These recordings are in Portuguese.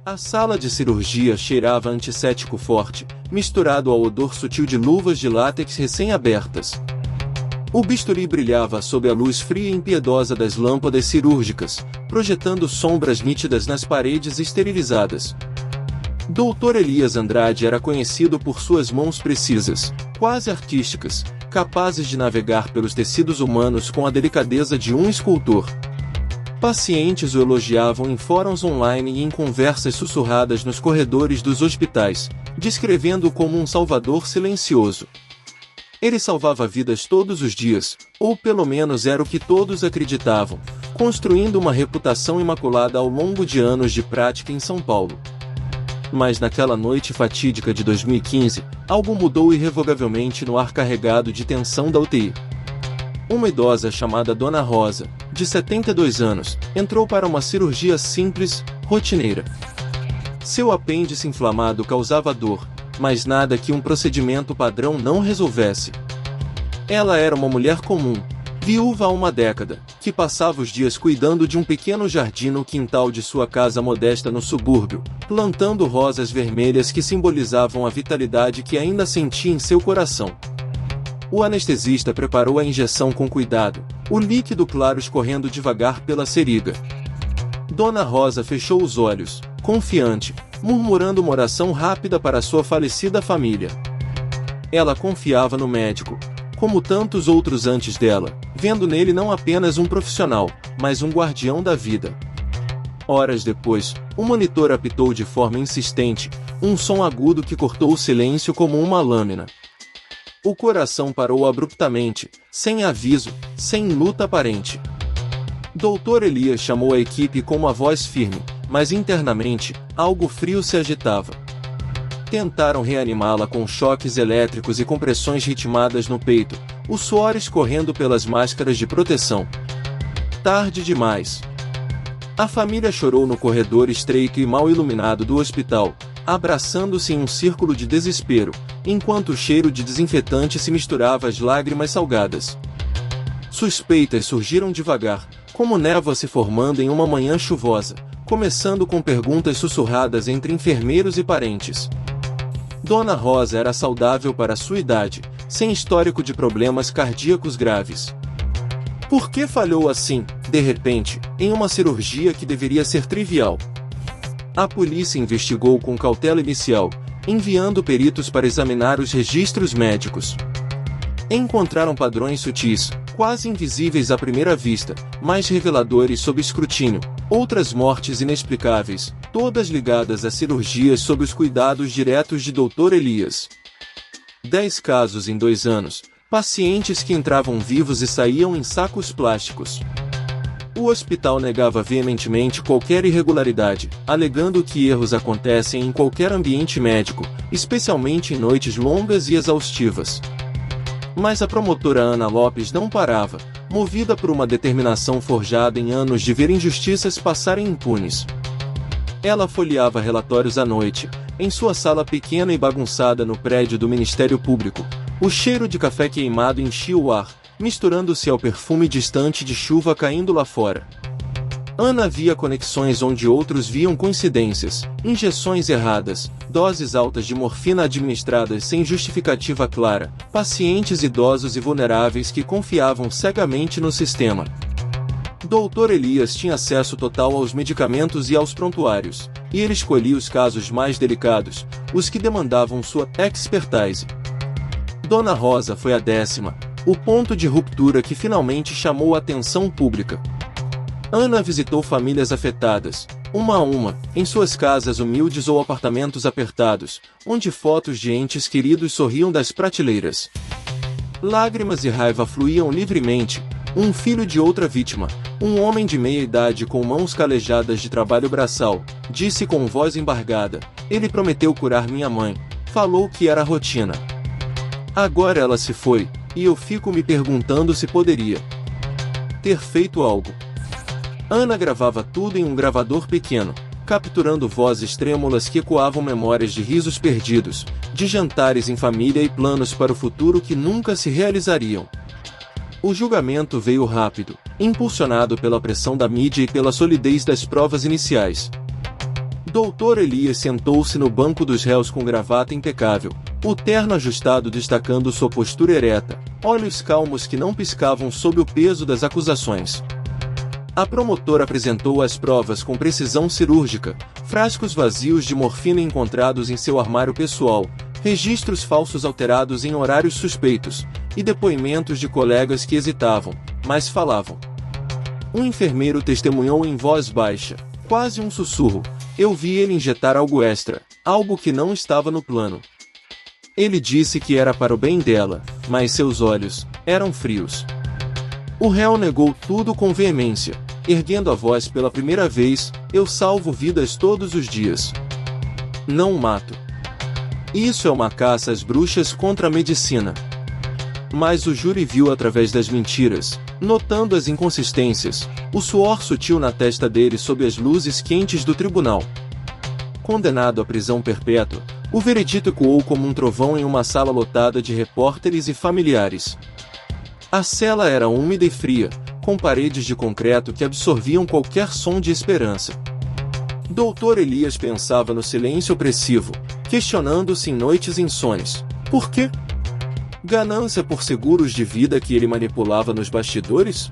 A sala de cirurgia cheirava a antisséptico forte, misturado ao odor sutil de luvas de látex recém-abertas. O bisturi brilhava sob a luz fria e impiedosa das lâmpadas cirúrgicas, projetando sombras nítidas nas paredes esterilizadas. Dr. Elias Andrade era conhecido por suas mãos precisas, quase artísticas, capazes de navegar pelos tecidos humanos com a delicadeza de um escultor. Pacientes o elogiavam em fóruns online e em conversas sussurradas nos corredores dos hospitais, descrevendo-o como um salvador silencioso. Ele salvava vidas todos os dias, ou pelo menos era o que todos acreditavam, construindo uma reputação imaculada ao longo de anos de prática em São Paulo. Mas naquela noite fatídica de 2015, algo mudou irrevogavelmente no ar carregado de tensão da UTI. Uma idosa chamada Dona Rosa, de 72 anos, entrou para uma cirurgia simples, rotineira. Seu apêndice inflamado causava dor, mas nada que um procedimento padrão não resolvesse. Ela era uma mulher comum, viúva há uma década, que passava os dias cuidando de um pequeno jardim no quintal de sua casa modesta no subúrbio, plantando rosas vermelhas que simbolizavam a vitalidade que ainda sentia em seu coração. O anestesista preparou a injeção com cuidado, o líquido claro escorrendo devagar pela seringa. Dona Rosa fechou os olhos, confiante, murmurando uma oração rápida para sua falecida família. Ela confiava no médico, como tantos outros antes dela, vendo nele não apenas um profissional, mas um guardião da vida. Horas depois, o monitor apitou de forma insistente, um som agudo que cortou o silêncio como uma lâmina. O coração parou abruptamente, sem aviso, sem luta aparente. Dr. Elias chamou a equipe com uma voz firme, mas internamente, algo frio se agitava. Tentaram reanimá-la com choques elétricos e compressões ritmadas no peito, o suor escorrendo pelas máscaras de proteção. Tarde demais. A família chorou no corredor estreito e mal iluminado do hospital, abraçando-se em um círculo de desespero, enquanto o cheiro de desinfetante se misturava às lágrimas salgadas. Suspeitas surgiram devagar, como névoa se formando em uma manhã chuvosa, começando com perguntas sussurradas entre enfermeiros e parentes. Dona Rosa era saudável para sua idade, sem histórico de problemas cardíacos graves. Por que falhou assim, de repente, em uma cirurgia que deveria ser trivial? A polícia investigou com cautela inicial, enviando peritos para examinar os registros médicos. Encontraram padrões sutis, quase invisíveis à primeira vista, mas reveladores sob escrutínio, outras mortes inexplicáveis, todas ligadas a cirurgias sob os cuidados diretos de Dr. Elias. 10 casos em 2 anos, pacientes que entravam vivos e saíam em sacos plásticos. O hospital negava veementemente qualquer irregularidade, alegando que erros acontecem em qualquer ambiente médico, especialmente em noites longas e exaustivas. Mas a promotora Ana Lopes não parava, movida por uma determinação forjada em anos de ver injustiças passarem impunes. Ela folheava relatórios à noite, em sua sala pequena e bagunçada no prédio do Ministério Público. O cheiro de café queimado enchia o ar, misturando-se ao perfume distante de chuva caindo lá fora. Ana via conexões onde outros viam coincidências, injeções erradas, doses altas de morfina administradas sem justificativa clara, pacientes idosos e vulneráveis que confiavam cegamente no sistema. Dr. Elias tinha acesso total aos medicamentos e aos prontuários, e ele escolhia os casos mais delicados, os que demandavam sua expertise. Dona Rosa foi a 10ª, o ponto de ruptura que finalmente chamou a atenção pública. Ana visitou famílias afetadas, uma a uma, em suas casas humildes ou apartamentos apertados, onde fotos de entes queridos sorriam das prateleiras. Lágrimas e raiva fluíam livremente, um filho de outra vítima, um homem de meia idade com mãos calejadas de trabalho braçal, disse com voz embargada: "Ele prometeu curar minha mãe, falou que era rotina. Agora ela se foi, e eu fico me perguntando se poderia ter feito algo." Ana gravava tudo em um gravador pequeno, capturando vozes trêmulas que ecoavam memórias de risos perdidos, de jantares em família e planos para o futuro que nunca se realizariam. O julgamento veio rápido, impulsionado pela pressão da mídia e pela solidez das provas iniciais. Dr. Elias sentou-se no banco dos réus com gravata impecável, o terno ajustado destacando sua postura ereta, olhos calmos que não piscavam sob o peso das acusações. A promotora apresentou as provas com precisão cirúrgica, frascos vazios de morfina encontrados em seu armário pessoal, registros falsos alterados em horários suspeitos, e depoimentos de colegas que hesitavam, mas falavam. Um enfermeiro testemunhou em voz baixa, quase um sussurro: eu vi ele injetar algo extra, algo que não estava no plano. Ele disse que era para o bem dela, mas seus olhos eram frios. O réu negou tudo com veemência, erguendo a voz pela primeira vez: eu salvo vidas todos os dias. Não mato. Isso é uma caça às bruxas contra a medicina. Mas o júri viu através das mentiras, notando as inconsistências, o suor sutil na testa dele sob as luzes quentes do tribunal. Condenado à prisão perpétua, o veredito ecoou como um trovão em uma sala lotada de repórteres e familiares. A cela era úmida e fria, com paredes de concreto que absorviam qualquer som de esperança. Dr. Elias pensava no silêncio opressivo, questionando-se em noites insones. Por quê? Ganância por seguros de vida que ele manipulava nos bastidores?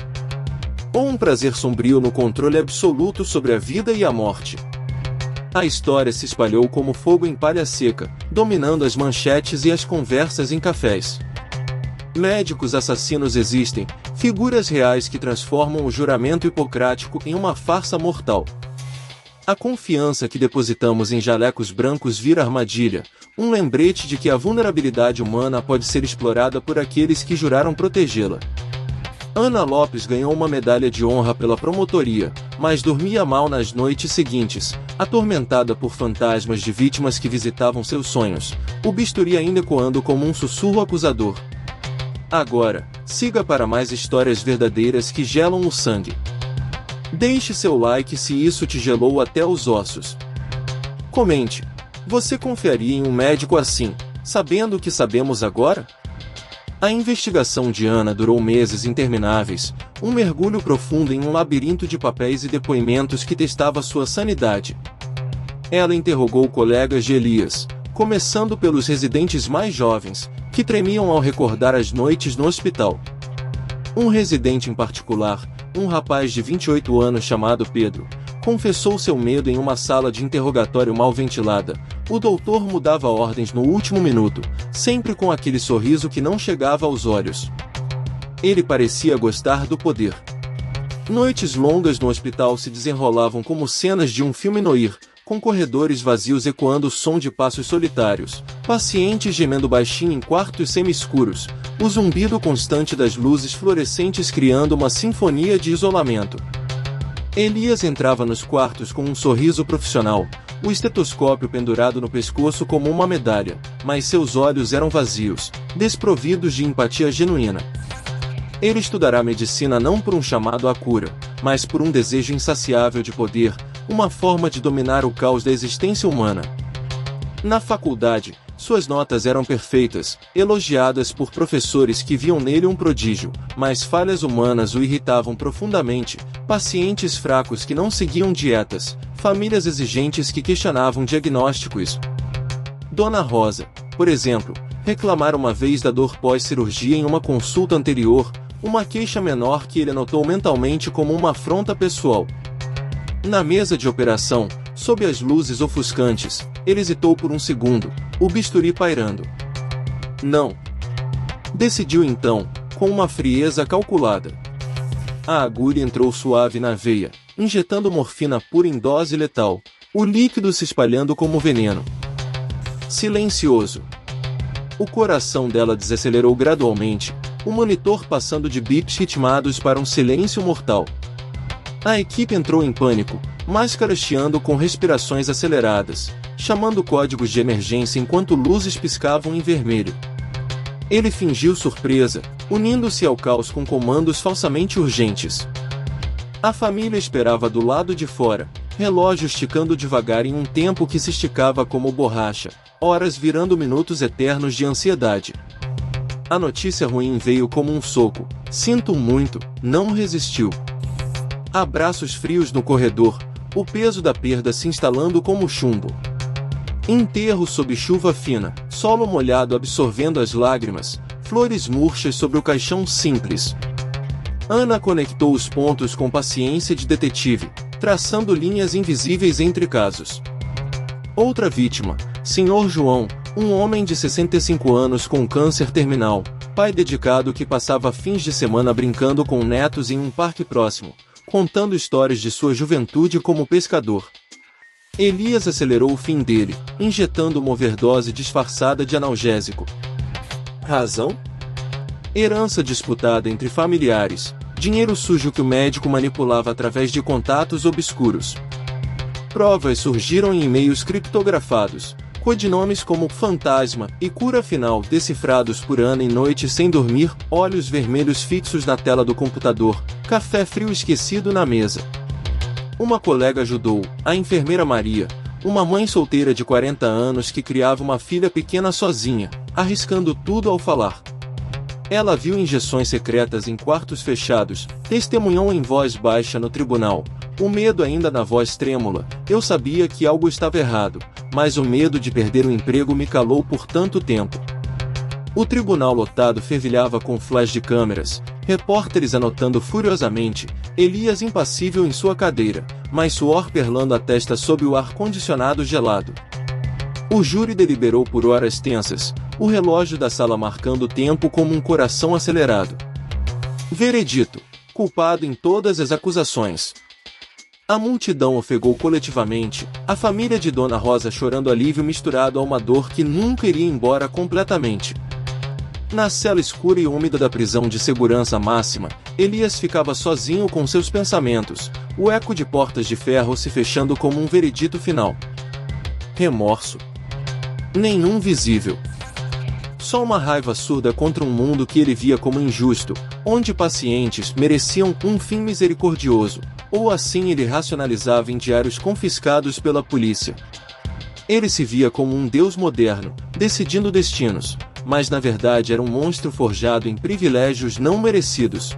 Ou um prazer sombrio no controle absoluto sobre a vida e a morte? A história se espalhou como fogo em palha seca, dominando as manchetes e as conversas em cafés. Médicos assassinos existem, figuras reais que transformam o juramento hipocrático em uma farsa mortal. A confiança que depositamos em jalecos brancos vira armadilha, um lembrete de que a vulnerabilidade humana pode ser explorada por aqueles que juraram protegê-la. Ana Lopes ganhou uma medalha de honra pela promotoria, mas dormia mal nas noites seguintes, atormentada por fantasmas de vítimas que visitavam seus sonhos, o bisturi ainda ecoando como um sussurro acusador. Agora, siga para mais histórias verdadeiras que gelam o sangue. Deixe seu like se isso te gelou até os ossos. Comente. Você confiaria em um médico assim, sabendo o que sabemos agora? A investigação de Ana durou meses intermináveis, um mergulho profundo em um labirinto de papéis e depoimentos que testava sua sanidade. Ela interrogou colegas de Elias, começando pelos residentes mais jovens, que tremiam ao recordar as noites no hospital. Um residente em particular, um rapaz de 28 anos chamado Pedro, confessou seu medo em uma sala de interrogatório mal ventilada. O doutor mudava ordens no último minuto, sempre com aquele sorriso que não chegava aos olhos. Ele parecia gostar do poder. Noites longas no hospital se desenrolavam como cenas de um filme noir, com corredores vazios ecoando o som de passos solitários, pacientes gemendo baixinho em quartos semi-escuros, o zumbido constante das luzes fluorescentes criando uma sinfonia de isolamento. Elias entrava nos quartos com um sorriso profissional, o estetoscópio pendurado no pescoço como uma medalha, mas seus olhos eram vazios, desprovidos de empatia genuína. Ele estudará medicina não por um chamado à cura, mas por um desejo insaciável de poder, uma forma de dominar o caos da existência humana. Na faculdade, suas notas eram perfeitas, elogiadas por professores que viam nele um prodígio, mas falhas humanas o irritavam profundamente, pacientes fracos que não seguiam dietas, famílias exigentes que questionavam diagnósticos. Dona Rosa, por exemplo, reclamara uma vez da dor pós-cirurgia em uma consulta anterior, uma queixa menor que ele anotou mentalmente como uma afronta pessoal. Na mesa de operação, sob as luzes ofuscantes, ele hesitou por um segundo, o bisturi pairando. Não. Decidiu então, com uma frieza calculada. A agulha entrou suave na veia, injetando morfina pura em dose letal, o líquido se espalhando como veneno. Silencioso. O coração dela desacelerou gradualmente, o monitor passando de bips ritmados para um silêncio mortal. A equipe entrou em pânico, máscaras chiando com respirações aceleradas, chamando códigos de emergência enquanto luzes piscavam em vermelho. Ele fingiu surpresa, unindo-se ao caos com comandos falsamente urgentes. A família esperava do lado de fora, relógio esticando devagar em um tempo que se esticava como borracha, horas virando minutos eternos de ansiedade. A notícia ruim veio como um soco. Sinto muito, não resistiu. Abraços frios no corredor, o peso da perda se instalando como chumbo. Enterro sob chuva fina, solo molhado absorvendo as lágrimas, flores murchas sobre o caixão simples. Ana conectou os pontos com paciência de detetive, traçando linhas invisíveis entre casos. Outra vítima, Sr. João, um homem de 65 anos com câncer terminal, pai dedicado que passava fins de semana brincando com netos em um parque próximo, contando histórias de sua juventude como pescador. Elias acelerou o fim dele, injetando uma overdose disfarçada de analgésico. Razão? Herança disputada entre familiares, dinheiro sujo que o médico manipulava através de contatos obscuros. Provas surgiram em e-mails criptografados, codinomes como Fantasma e Cura Final decifrados por Ana em noites sem dormir, olhos vermelhos fixos na tela do computador, café frio esquecido na mesa. Uma colega ajudou, a enfermeira Maria, uma mãe solteira de 40 anos que criava uma filha pequena sozinha, arriscando tudo ao falar. Ela viu injeções secretas em quartos fechados, testemunhou em voz baixa no tribunal, o medo ainda na voz trêmula. Eu sabia que algo estava errado, mas o medo de perder o emprego me calou por tanto tempo. O tribunal lotado fervilhava com flash de câmeras, repórteres anotando furiosamente, Elias impassível em sua cadeira, mas suor perlando a testa sob o ar-condicionado gelado. O júri deliberou por horas tensas, o relógio da sala marcando o tempo como um coração acelerado. Veredito: culpado em todas as acusações. A multidão ofegou coletivamente, a família de Dona Rosa chorando alívio misturado a uma dor que nunca iria embora completamente. Na cela escura e úmida da prisão de segurança máxima, Elias ficava sozinho com seus pensamentos, o eco de portas de ferro se fechando como um veredito final. Remorso? Nenhum visível. Só uma raiva surda contra um mundo que ele via como injusto, onde pacientes mereciam um fim misericordioso, ou assim ele racionalizava em diários confiscados pela polícia. Ele se via como um deus moderno, decidindo destinos, mas na verdade era um monstro forjado em privilégios não merecidos.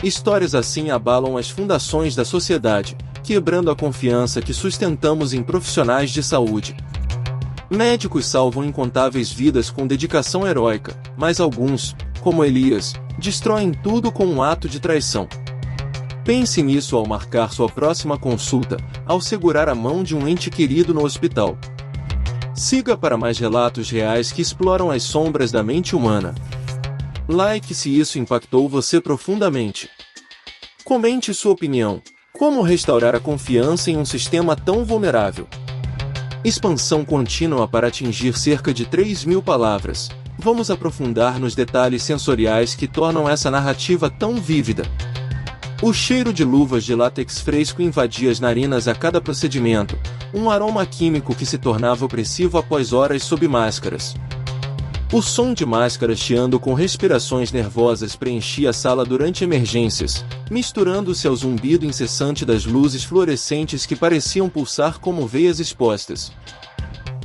Histórias assim abalam as fundações da sociedade, quebrando a confiança que sustentamos em profissionais de saúde. Médicos salvam incontáveis vidas com dedicação heróica, mas alguns, como Elias, destroem tudo com um ato de traição. Pense nisso ao marcar sua próxima consulta, ao segurar a mão de um ente querido no hospital. Siga para mais relatos reais que exploram as sombras da mente humana. Like se isso impactou você profundamente. Comente sua opinião. Como restaurar a confiança em um sistema tão vulnerável? Expansão contínua para atingir cerca de 3.000 palavras. Vamos aprofundar nos detalhes sensoriais que tornam essa narrativa tão vívida. O cheiro de luvas de látex fresco invadia as narinas a cada procedimento, um aroma químico que se tornava opressivo após horas sob máscaras. O som de máscaras chiando com respirações nervosas preenchia a sala durante emergências, misturando-se ao zumbido incessante das luzes fluorescentes que pareciam pulsar como veias expostas.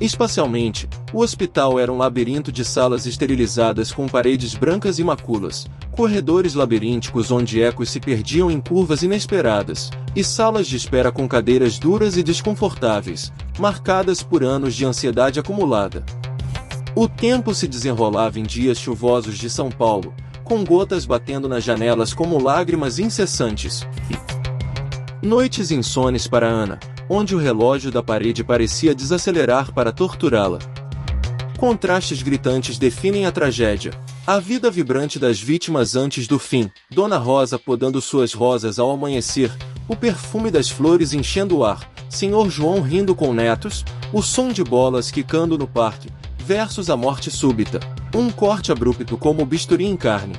Espacialmente, o hospital era um labirinto de salas esterilizadas com paredes brancas e maculas, corredores labirínticos onde ecos se perdiam em curvas inesperadas, e salas de espera com cadeiras duras e desconfortáveis, marcadas por anos de ansiedade acumulada. O tempo se desenrolava em dias chuvosos de São Paulo, com gotas batendo nas janelas como lágrimas incessantes. Noites insones para Ana, onde o relógio da parede parecia desacelerar para torturá-la. Contrastes gritantes definem a tragédia. A vida vibrante das vítimas antes do fim, Dona Rosa podando suas rosas ao amanhecer, o perfume das flores enchendo o ar, Sr. João rindo com netos, o som de bolas quicando no parque, versus a morte súbita, um corte abrupto como bisturi em carne.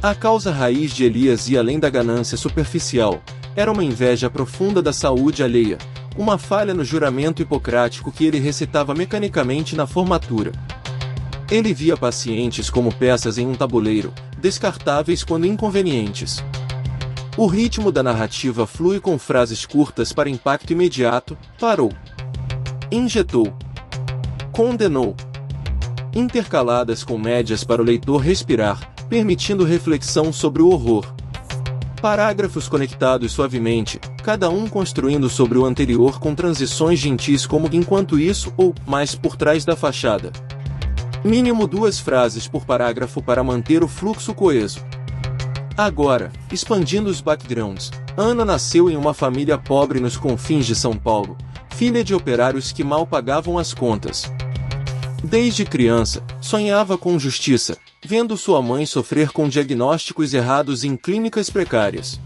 A causa raiz de Elias ia além da ganância superficial, era uma inveja profunda da saúde alheia, uma falha no juramento hipocrático que ele recitava mecanicamente na formatura. Ele via pacientes como peças em um tabuleiro, descartáveis quando inconvenientes. O ritmo da narrativa flui com frases curtas para impacto imediato, parou. Injetou. Condenou. Intercaladas com médias para o leitor respirar, permitindo reflexão sobre o horror. Parágrafos conectados suavemente, cada um construindo sobre o anterior com transições gentis como enquanto isso ou mais por trás da fachada. Mínimo 2 frases por parágrafo para manter o fluxo coeso. Agora, expandindo os backgrounds, Ana nasceu em uma família pobre nos confins de São Paulo, filha de operários que mal pagavam as contas. Desde criança, sonhava com justiça, vendo sua mãe sofrer com diagnósticos errados em clínicas precárias.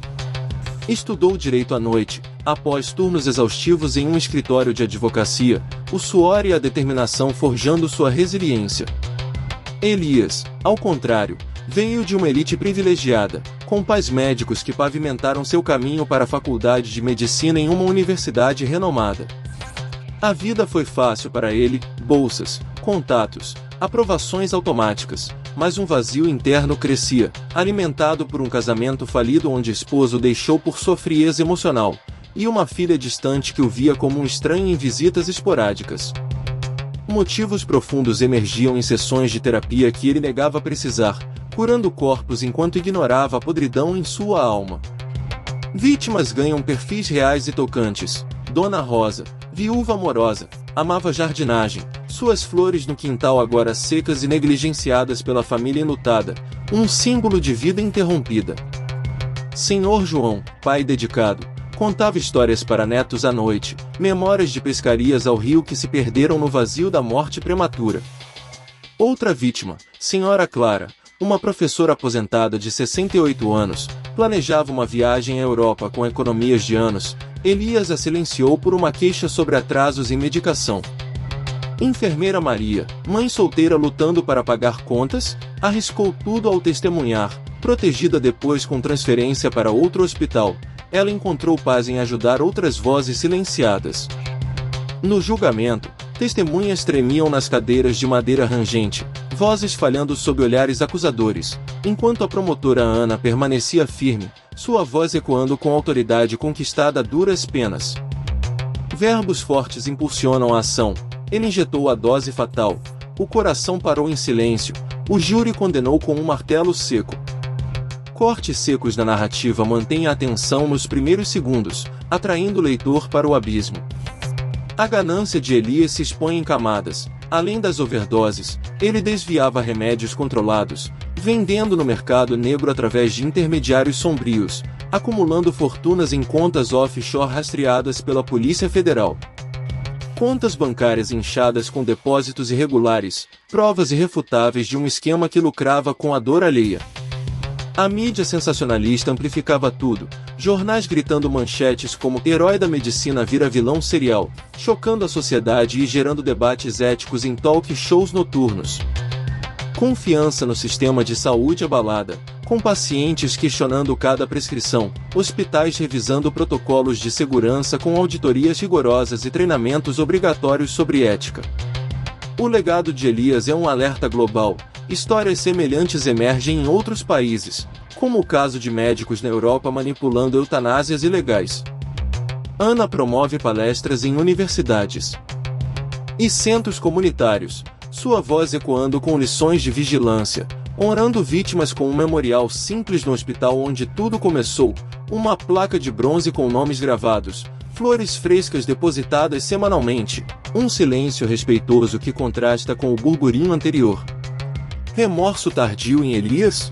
Estudou direito à noite, após turnos exaustivos em um escritório de advocacia, o suor e a determinação forjando sua resiliência. Elias, ao contrário, veio de uma elite privilegiada, com pais médicos que pavimentaram seu caminho para a faculdade de medicina em uma universidade renomada. A vida foi fácil para ele, bolsas, contatos, aprovações automáticas, mas um vazio interno crescia, alimentado por um casamento falido onde o esposo deixou por sua frieza emocional, e uma filha distante que o via como um estranho em visitas esporádicas. Motivos profundos emergiam em sessões de terapia que ele negava precisar, curando corpos enquanto ignorava a podridão em sua alma. Vítimas ganham perfis reais e tocantes. Dona Rosa, viúva amorosa, amava jardinagem, suas flores no quintal agora secas e negligenciadas pela família enlutada, um símbolo de vida interrompida. Senhor João, pai dedicado, contava histórias para netos à noite, memórias de pescarias ao rio que se perderam no vazio da morte prematura. Outra vítima, Senhora Clara, uma professora aposentada de 68 anos, planejava uma viagem à Europa com economias de anos. Elias a silenciou por uma queixa sobre atrasos em medicação. Enfermeira Maria, mãe solteira lutando para pagar contas, arriscou tudo ao testemunhar, protegida depois com transferência para outro hospital. Ela encontrou paz em ajudar outras vozes silenciadas. No julgamento, testemunhas tremiam nas cadeiras de madeira rangente, vozes falhando sob olhares acusadores, enquanto a promotora Ana permanecia firme, sua voz ecoando com autoridade conquistada a duras penas. Verbos fortes impulsionam a ação. Ele injetou a dose fatal. O coração parou em silêncio. O júri condenou com um martelo seco. Cortes secos na narrativa mantêm a atenção nos primeiros segundos, atraindo o leitor para o abismo. A ganância de Elias se expõe em camadas. Além das overdoses, ele desviava remédios controlados, vendendo no mercado negro através de intermediários sombrios, acumulando fortunas em contas offshore rastreadas pela Polícia Federal. Contas bancárias inchadas com depósitos irregulares, provas irrefutáveis de um esquema que lucrava com a dor alheia. A mídia sensacionalista amplificava tudo, jornais gritando manchetes como "Herói da medicina vira vilão serial", chocando a sociedade e gerando debates éticos em talk shows noturnos. Confiança no sistema de saúde abalada, com pacientes questionando cada prescrição, hospitais revisando protocolos de segurança com auditorias rigorosas e treinamentos obrigatórios sobre ética. O legado de Elias é um alerta global. Histórias semelhantes emergem em outros países, como o caso de médicos na Europa manipulando eutanásias ilegais. Ana promove palestras em universidades e centros comunitários, sua voz ecoando com lições de vigilância, honrando vítimas com um memorial simples no hospital onde tudo começou, uma placa de bronze com nomes gravados, flores frescas depositadas semanalmente, um silêncio respeitoso que contrasta com o burburinho anterior. Remorso tardio em Elias?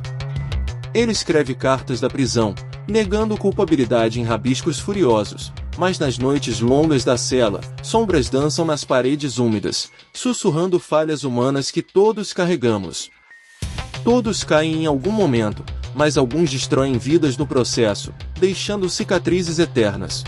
Ele escreve cartas da prisão, negando culpabilidade em rabiscos furiosos, mas nas noites longas da cela, sombras dançam nas paredes úmidas, sussurrando falhas humanas que todos carregamos. Todos caem em algum momento, mas alguns destroem vidas no processo, deixando cicatrizes eternas.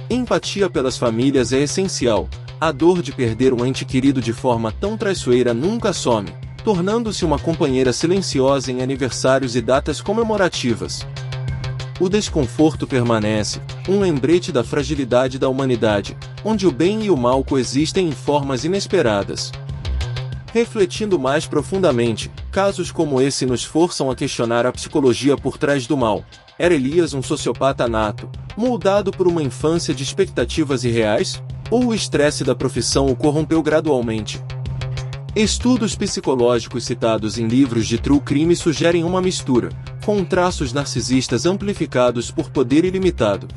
Empatia pelas famílias é essencial. A dor de perder um ente querido de forma tão traiçoeira nunca some, tornando-se uma companheira silenciosa em aniversários e datas comemorativas. O desconforto permanece, um lembrete da fragilidade da humanidade, onde o bem e o mal coexistem em formas inesperadas. Refletindo mais profundamente, casos como esse nos forçam a questionar a psicologia por trás do mal. Era Elias um sociopata nato, moldado por uma infância de expectativas irreais? Ou o estresse da profissão o corrompeu gradualmente? Estudos psicológicos citados em livros de true crime sugerem uma mistura, com traços narcisistas amplificados por poder ilimitado.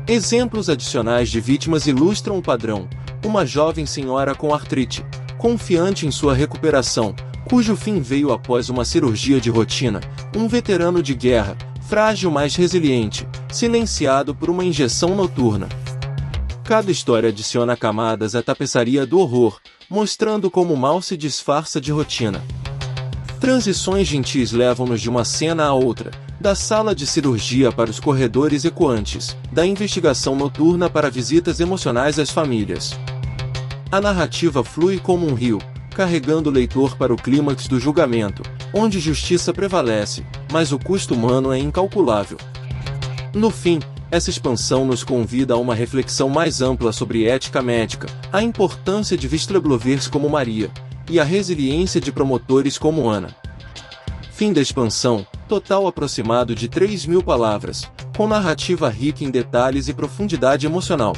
Exemplos adicionais de vítimas ilustram o padrão: uma jovem senhora com artrite, confiante em sua recuperação, cujo fim veio após uma cirurgia de rotina; um veterano de guerra, frágil mas resiliente, silenciado por uma injeção noturna. Cada história adiciona camadas à tapeçaria do horror, mostrando como o mal se disfarça de rotina. Transições gentis levam-nos de uma cena a outra, da sala de cirurgia para os corredores ecoantes, da investigação noturna para visitas emocionais às famílias. A narrativa flui como um rio, carregando o leitor para o clímax do julgamento, onde justiça prevalece, mas o custo humano é incalculável. No fim, essa expansão nos convida a uma reflexão mais ampla sobre ética médica, a importância de whistleblowers como Maria, e a resiliência de promotores como Ana. Fim da expansão, total aproximado de 3.000 palavras, com narrativa rica em detalhes e profundidade emocional.